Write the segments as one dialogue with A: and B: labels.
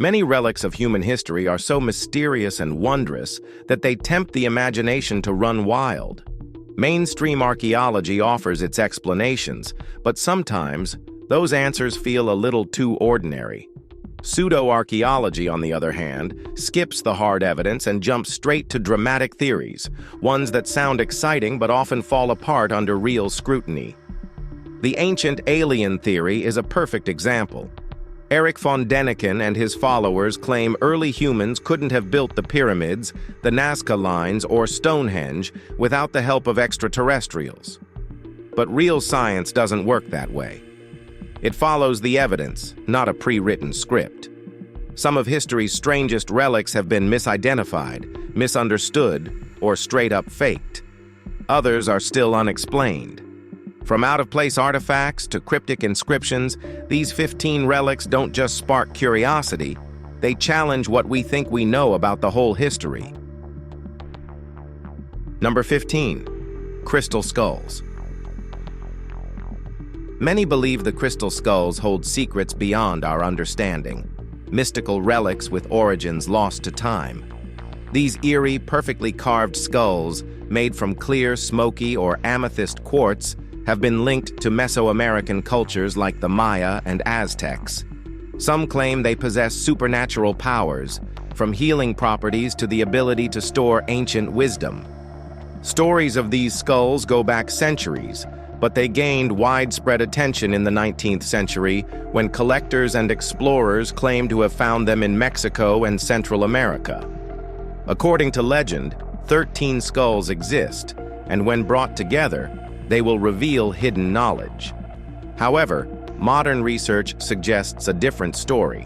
A: Many relics of human history are so mysterious and wondrous that they tempt the imagination to run wild. Mainstream archaeology offers its explanations, but sometimes those answers feel a little too ordinary. Pseudo-archaeology, on the other hand, skips the hard evidence and jumps straight to dramatic theories, ones that sound exciting but often fall apart under real scrutiny. The ancient alien theory is a perfect example. Erich von Däniken and his followers claim early humans couldn't have built the pyramids, the Nazca lines, or Stonehenge without the help of extraterrestrials. But real science doesn't work that way. It follows the evidence, not a pre-written script. Some of history's strangest relics have been misidentified, misunderstood, or straight-up faked. Others are still unexplained. From out-of-place artifacts to cryptic inscriptions, these 15 relics don't just spark curiosity, they challenge what we think we know about the whole history. Number 15. Crystal Skulls. Many believe the crystal skulls hold secrets beyond our understanding, mystical relics with origins lost to time. These eerie, perfectly carved skulls, made from clear, smoky, or amethyst quartz, have been linked to Mesoamerican cultures like the Maya and Aztecs. Some claim they possess supernatural powers, from healing properties to the ability to store ancient wisdom. Stories of these skulls go back centuries, but they gained widespread attention in the 19th century when collectors and explorers claimed to have found them in Mexico and Central America. According to legend, 13 skulls exist, and when brought together, they will reveal hidden knowledge. However, modern research suggests a different story,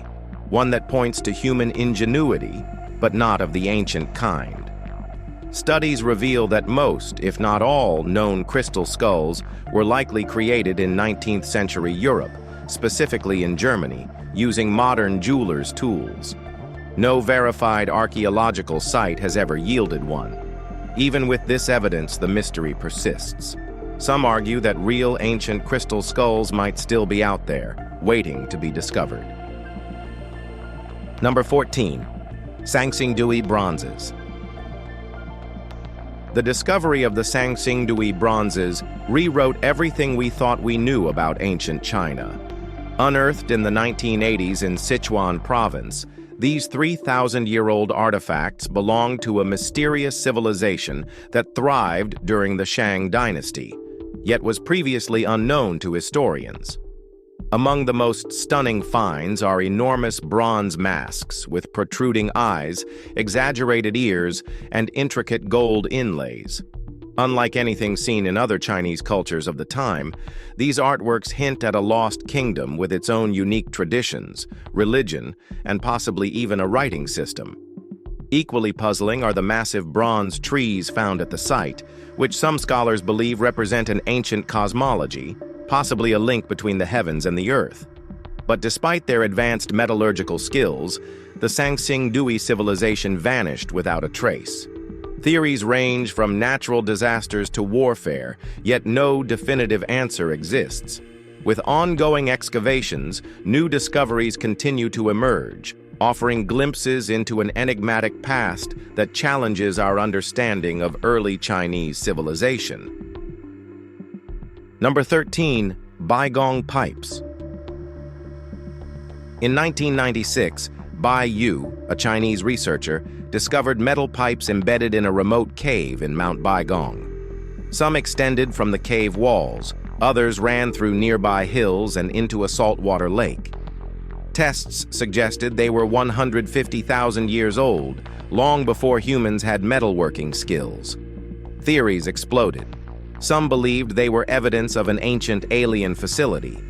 A: one that points to human ingenuity, but not of the ancient kind. Studies reveal that most, if not all, known crystal skulls were likely created in 19th century Europe, specifically in Germany, using modern jewelers' tools. No verified archaeological site has ever yielded one. Even with this evidence, the mystery persists. Some argue that real ancient crystal skulls might still be out there, waiting to be discovered. Number 14. Sanxingdui Bronzes. The discovery of the Sanxingdui bronzes rewrote everything we thought we knew about ancient China. Unearthed in the 1980s in Sichuan province, these 3,000-year-old artifacts belong to a mysterious civilization that thrived during the Shang dynasty, yet was previously unknown to historians. Among the most stunning finds are enormous bronze masks with protruding eyes, exaggerated ears, and intricate gold inlays. Unlike anything seen in other Chinese cultures of the time, these artworks hint at a lost kingdom with its own unique traditions, religion, and possibly even a writing system. Equally puzzling are the massive bronze trees found at the site, which some scholars believe represent an ancient cosmology, possibly a link between the heavens and the earth. But despite their advanced metallurgical skills, the Sanxingdui civilization vanished without a trace. Theories range from natural disasters to warfare, yet no definitive answer exists. With ongoing excavations, new discoveries continue to emerge, offering glimpses into an enigmatic past that challenges our understanding of early Chinese civilization. Number 13. Baigong Pipes. In 1996, Bai Yu, a Chinese researcher, discovered metal pipes embedded in a remote cave in Mount Baigong. Some extended from the cave walls, others ran through nearby hills and into a saltwater lake. Tests suggested they were 150,000 years old, long before humans had metalworking skills. Theories exploded. Some believed they were evidence of an ancient alien facility.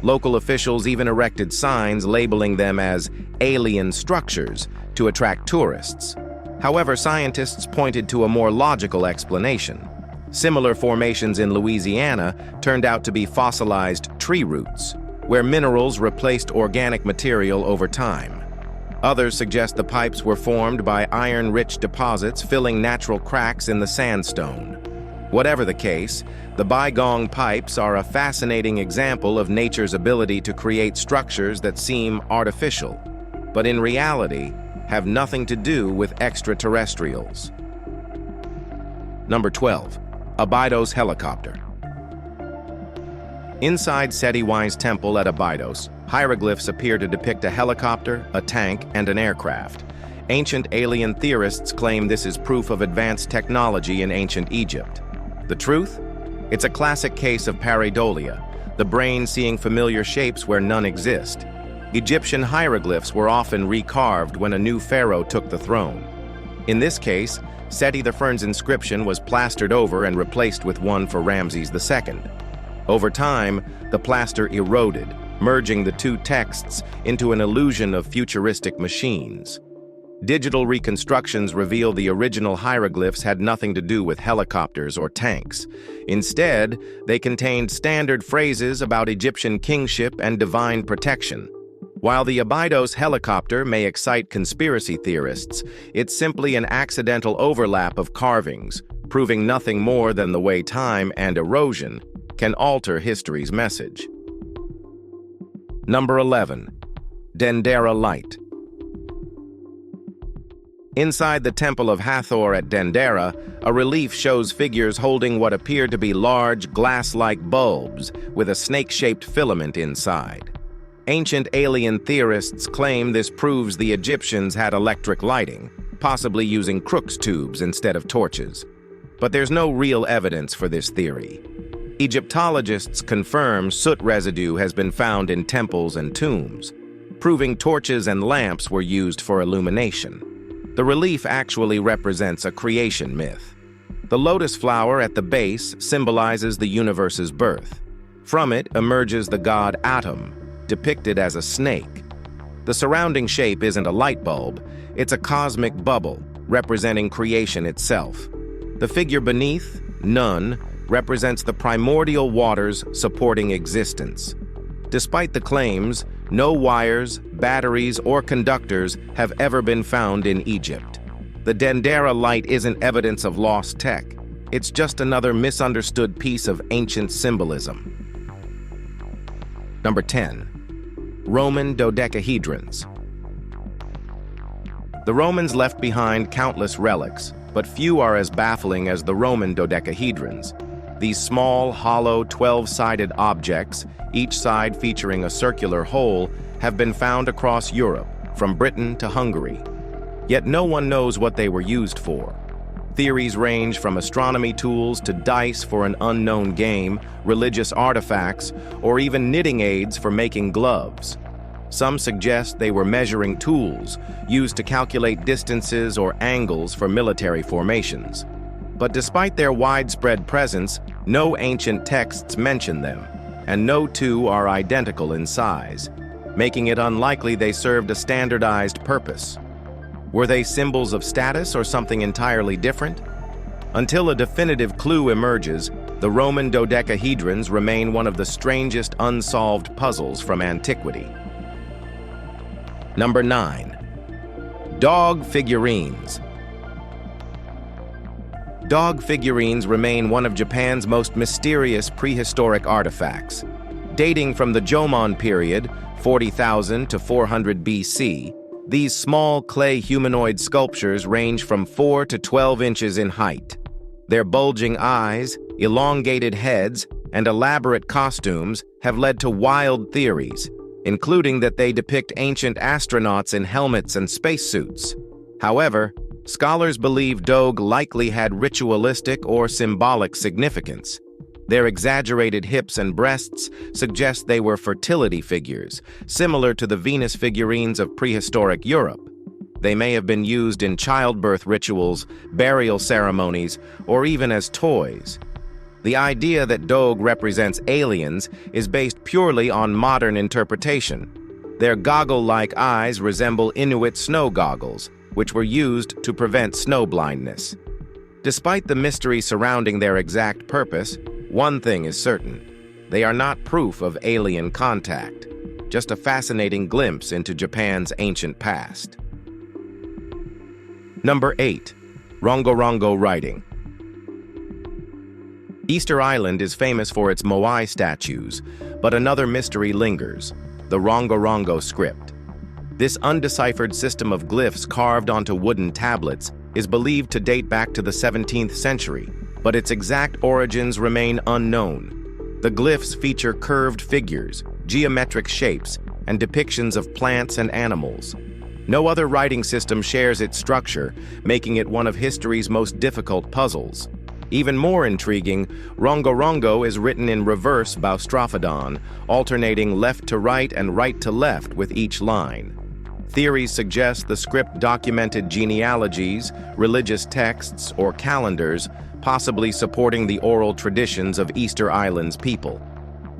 A: Local officials even erected signs labeling them as alien structures to attract tourists. However, scientists pointed to a more logical explanation. Similar formations in Louisiana turned out to be fossilized tree roots, where minerals replaced organic material over time. Others suggest the pipes were formed by iron-rich deposits filling natural cracks in the sandstone. Whatever the case, the Baigong pipes are a fascinating example of nature's ability to create structures that seem artificial. but in reality have nothing to do with extraterrestrials. Number 12. Abydos helicopter. Inside Setiwai's temple at Abydos, hieroglyphs appear to depict a helicopter, a tank, and an aircraft. Ancient alien theorists claim this is proof of advanced technology in ancient Egypt. The truth? It's a classic case of pareidolia, the brain seeing familiar shapes where none exist. Egyptian hieroglyphs were often recarved when a new pharaoh took the throne. In this case, Seti I's inscription was plastered over and replaced with one for Ramses II. Over time, the plaster eroded, merging the two texts into an illusion of futuristic machines. Digital reconstructions reveal the original hieroglyphs had nothing to do with helicopters or tanks. Instead, they contained standard phrases about Egyptian kingship and divine protection. While the Abydos helicopter may excite conspiracy theorists, it's simply an accidental overlap of carvings, proving nothing more than the way time and erosion can alter history's message. Number 11. Dendera light. Inside the Temple of Hathor at Dendera, a relief shows figures holding what appear to be large, glass-like bulbs with a snake-shaped filament inside. Ancient alien theorists claim this proves the Egyptians had electric lighting, possibly using Crookes tubes instead of torches. But there's no real evidence for this theory. Egyptologists confirm soot residue has been found in temples and tombs, proving torches and lamps were used for illumination. The relief actually represents a creation myth. The lotus flower at the base symbolizes the universe's birth. From it emerges the god Atum, depicted as a snake. The surrounding shape isn't a light bulb, it's a cosmic bubble, representing creation itself. The figure beneath, Nun, represents the primordial waters supporting existence. Despite the claims, no wires, batteries, or conductors have ever been found in Egypt. The Dendera light isn't evidence of lost tech. It's just another misunderstood piece of ancient symbolism. Number 10. Roman dodecahedrons. The Romans left behind countless relics, but few are as baffling as the Roman dodecahedrons. These small, hollow, 12-sided objects, each side featuring a circular hole, have been found across Europe, from Britain to Hungary. Yet no one knows what they were used for. Theories range from astronomy tools to dice for an unknown game, religious artifacts, or even knitting aids for making gloves. Some suggest they were measuring tools, used to calculate distances or angles for military formations. But despite their widespread presence, no ancient texts mention them, and no two are identical in size, making it unlikely they served a standardized purpose. Were they symbols of status or something entirely different? Until a definitive clue emerges, the Roman dodecahedrons remain one of the strangest unsolved puzzles from antiquity. Number 9. Dog figurines. Dog figurines remain one of Japan's most mysterious prehistoric artifacts. Dating from the Jomon period, 40,000 to 400 BC, these small clay humanoid sculptures range from 4 to 12 inches in height. Their bulging eyes, elongated heads, and elaborate costumes have led to wild theories, including that they depict ancient astronauts in helmets and spacesuits. However, scholars believe Dogu likely had ritualistic or symbolic significance. Their exaggerated hips and breasts suggest they were fertility figures, similar to the Venus figurines of prehistoric Europe. They may have been used in childbirth rituals, burial ceremonies, or even as toys. The idea that Dogu represents aliens is based purely on modern interpretation. Their goggle-like eyes resemble Inuit snow goggles, which were used to prevent snow blindness. Despite the mystery surrounding their exact purpose, one thing is certain: they are not proof of alien contact, just a fascinating glimpse into Japan's ancient past. Number 8. Rongorongo writing. Easter Island is famous for its moai statues, but another mystery lingers: the Rongorongo script. This undeciphered system of glyphs carved onto wooden tablets is believed to date back to the 17th century, but its exact origins remain unknown. The glyphs feature curved figures, geometric shapes, and depictions of plants and animals. No other writing system shares its structure, making it one of history's most difficult puzzles. Even more intriguing, Rongorongo is written in reverse boustrophodon, alternating left to right and right to left with each line. Theories suggest the script documented genealogies, religious texts, or calendars, possibly supporting the oral traditions of Easter Island's people.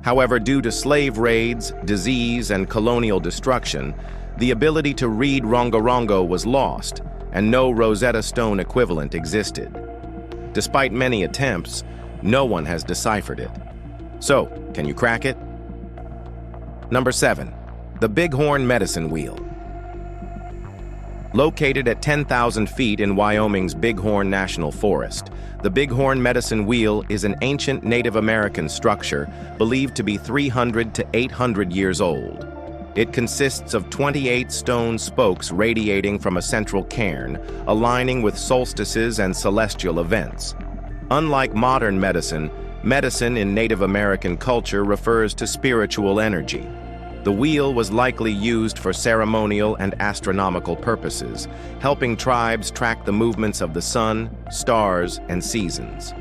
A: However, due to slave raids, disease, and colonial destruction, the ability to read Rongorongo was lost, and no Rosetta Stone equivalent existed. Despite many attempts, no one has deciphered it. So, can you crack it? Number 7. The Bighorn Medicine Wheel. Located at 10,000 feet in Wyoming's Bighorn National Forest, the Bighorn Medicine Wheel is an ancient Native American structure believed to be 300 to 800 years old. It consists of 28 stone spokes radiating from a central cairn, aligning with solstices and celestial events. Unlike modern medicine, medicine in Native American culture refers to spiritual energy. The wheel was likely used for ceremonial and astronomical purposes, helping tribes track the movements of the sun, stars, and seasons.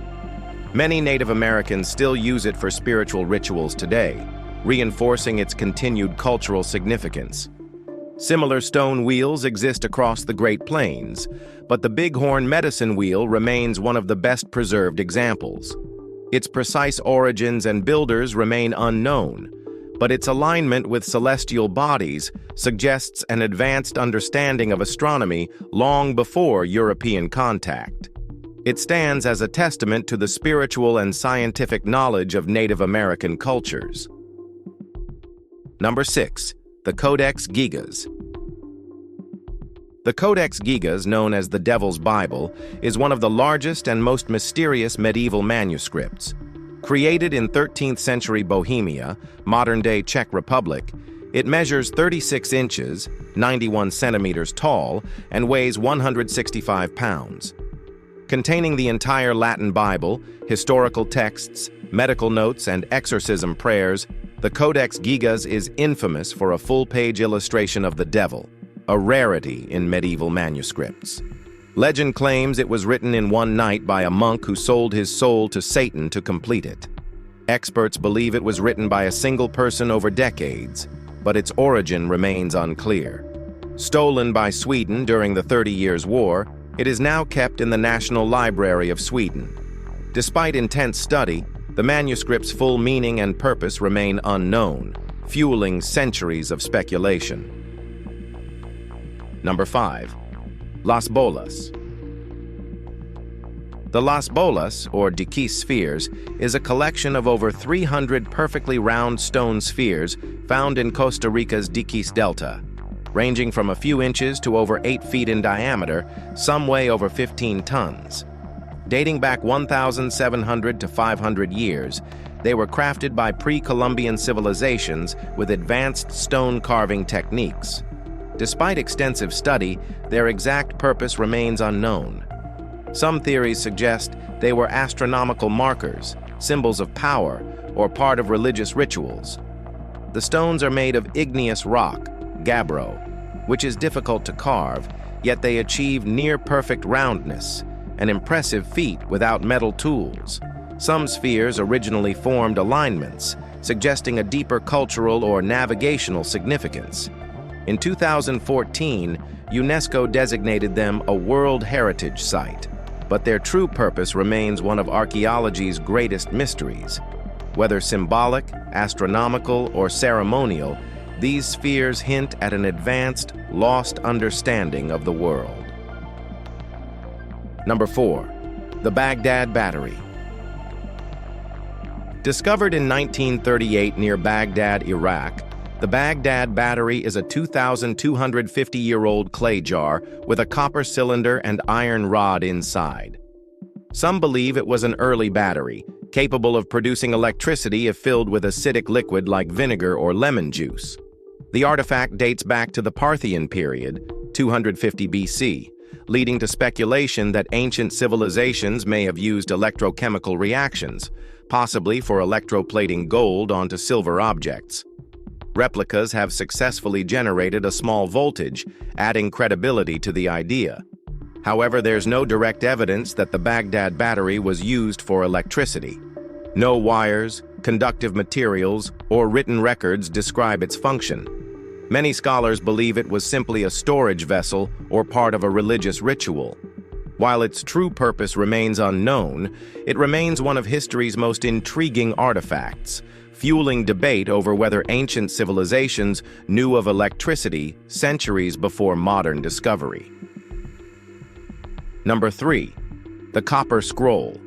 A: Many Native Americans still use it for spiritual rituals today, reinforcing its continued cultural significance. Similar stone wheels exist across the Great Plains, but the Bighorn Medicine Wheel remains one of the best preserved examples. Its precise origins and builders remain unknown, but its alignment with celestial bodies suggests an advanced understanding of astronomy long before European contact. It stands as a testament to the spiritual and scientific knowledge of Native American cultures. Number 6. The Codex Gigas. The Codex Gigas, known as the Devil's Bible, is one of the largest and most mysterious medieval manuscripts. Created in 13th century Bohemia, modern-day Czech Republic, it measures 36 inches, 91 centimeters tall, and weighs 165 pounds. Containing the entire Latin Bible, historical texts, medical notes, and exorcism prayers, the Codex Gigas is infamous for a full-page illustration of the devil, a rarity in medieval manuscripts. Legend claims it was written in one night by a monk who sold his soul to Satan to complete it. Experts believe it was written by a single person over decades, but its origin remains unclear. Stolen by Sweden during the 30 Years' War, it is now kept in the National Library of Sweden. Despite intense study, the manuscript's full meaning and purpose remain unknown, fueling centuries of speculation. Number 5. Las Bolas. The Las Bolas, or Diquis spheres, is a collection of over 300 perfectly round stone spheres found in Costa Rica's Diquis Delta. Ranging from a few inches to over 8 feet in diameter, some weigh over 15 tons. Dating back 1,700 to 500 years, they were crafted by pre-Columbian civilizations with advanced stone carving techniques. Despite extensive study, their exact purpose remains unknown. Some theories suggest they were astronomical markers, symbols of power, or part of religious rituals. The stones are made of igneous rock, gabbro, which is difficult to carve, yet they achieve near-perfect roundness, an impressive feat without metal tools. Some spheres originally formed alignments, suggesting a deeper cultural or navigational significance. In 2014, UNESCO designated them a World Heritage Site, but their true purpose remains one of archaeology's greatest mysteries. Whether symbolic, astronomical, or ceremonial, these spheres hint at an advanced, lost understanding of the world. Number 4. The Baghdad Battery. Discovered in 1938 near Baghdad, Iraq, the Baghdad Battery is a 2,250-year-old clay jar with a copper cylinder and iron rod inside. Some believe it was an early battery, capable of producing electricity if filled with acidic liquid like vinegar or lemon juice. The artifact dates back to the Parthian period, 250 BC, leading to speculation that ancient civilizations may have used electrochemical reactions, possibly for electroplating gold onto silver objects. Replicas have successfully generated a small voltage, adding credibility to the idea. However, there's no direct evidence that the Baghdad battery was used for electricity. No wires, conductive materials, or written records describe its function. Many scholars believe it was simply a storage vessel or part of a religious ritual. While its true purpose remains unknown, it remains one of history's most intriguing artifacts, fueling debate over whether ancient civilizations knew of electricity centuries before modern discovery. Number 3. The Copper Scroll.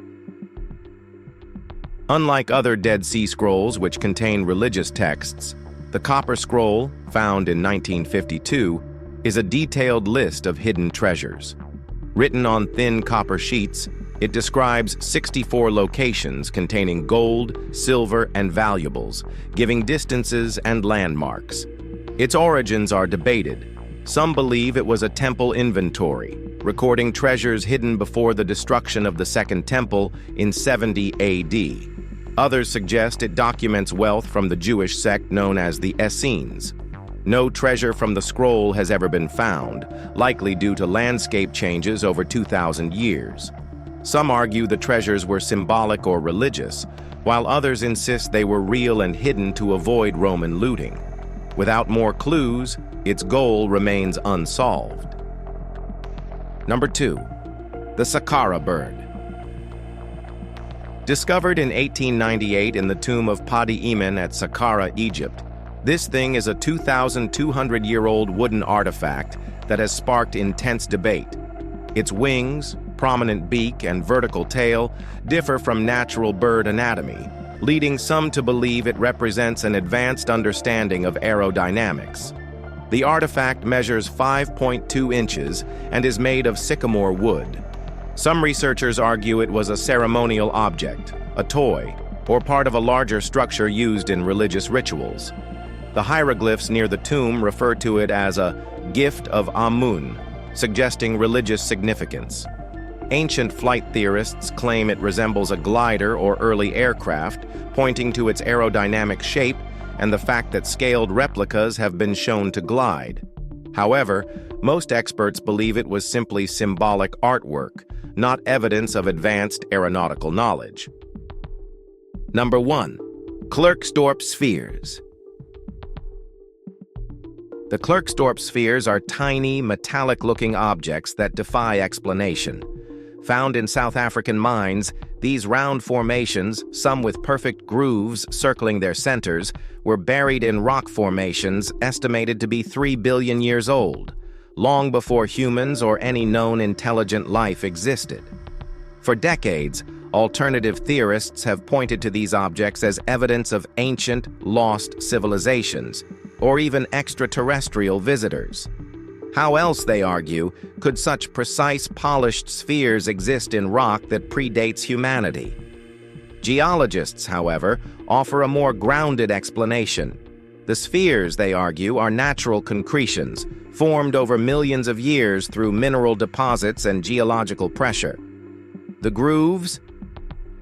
A: Unlike other Dead Sea Scrolls which contain religious texts, the Copper Scroll, found in 1952, is a detailed list of hidden treasures. Written on thin copper sheets, it describes 64 locations containing gold, silver, and valuables, giving distances and landmarks. Its origins are debated. Some believe it was a temple inventory, recording treasures hidden before the destruction of the Second Temple in 70 AD. Others suggest it documents wealth from the Jewish sect known as the Essenes. No treasure from the scroll has ever been found, likely due to landscape changes over 2,000 years. Some argue the treasures were symbolic or religious, while others insist they were real and hidden to avoid Roman looting. Without more clues, its goal remains unsolved. Number 2. The Saqqara bird. Discovered in 1898 in the tomb of Padi Emin at Saqqara, Egypt, this thing is a 2,200-year-old wooden artifact that has sparked intense debate. Its wings, prominent beak, and vertical tail differ from natural bird anatomy, leading some to believe it represents an advanced understanding of aerodynamics. The artifact measures 5.2 inches and is made of sycamore wood. Some researchers argue it was a ceremonial object, a toy, or part of a larger structure used in religious rituals. The hieroglyphs near the tomb refer to it as a gift of Amun, suggesting religious significance. Ancient flight theorists claim it resembles a glider or early aircraft, pointing to its aerodynamic shape and the fact that scaled replicas have been shown to glide. However, most experts believe it was simply symbolic artwork, not evidence of advanced aeronautical knowledge. Number 1. Klerksdorp spheres. The Klerksdorp spheres are tiny, metallic-looking objects that defy explanation. Found in South African mines, these round formations, some with perfect grooves circling their centers, were buried in rock formations estimated to be 3 billion years old, long before humans or any known intelligent life existed. For decades, alternative theorists have pointed to these objects as evidence of ancient, lost civilizations, or even extraterrestrial visitors. How else, they argue, could such precise, polished spheres exist in rock that predates humanity? Geologists, however, offer a more grounded explanation. The spheres, they argue, are natural concretions, formed over millions of years through mineral deposits and geological pressure. The grooves?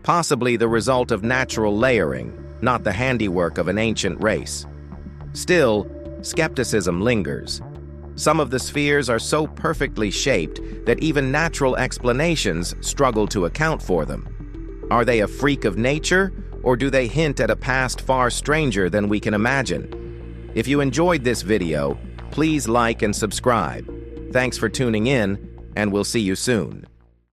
A: Possibly the result of natural layering, not the handiwork of an ancient race. Still, skepticism lingers. Some of the spheres are so perfectly shaped that even natural explanations struggle to account for them. Are they a freak of nature, or do they hint at a past far stranger than we can imagine? If you enjoyed this video, please like and subscribe. Thanks for tuning in, and we'll see you soon.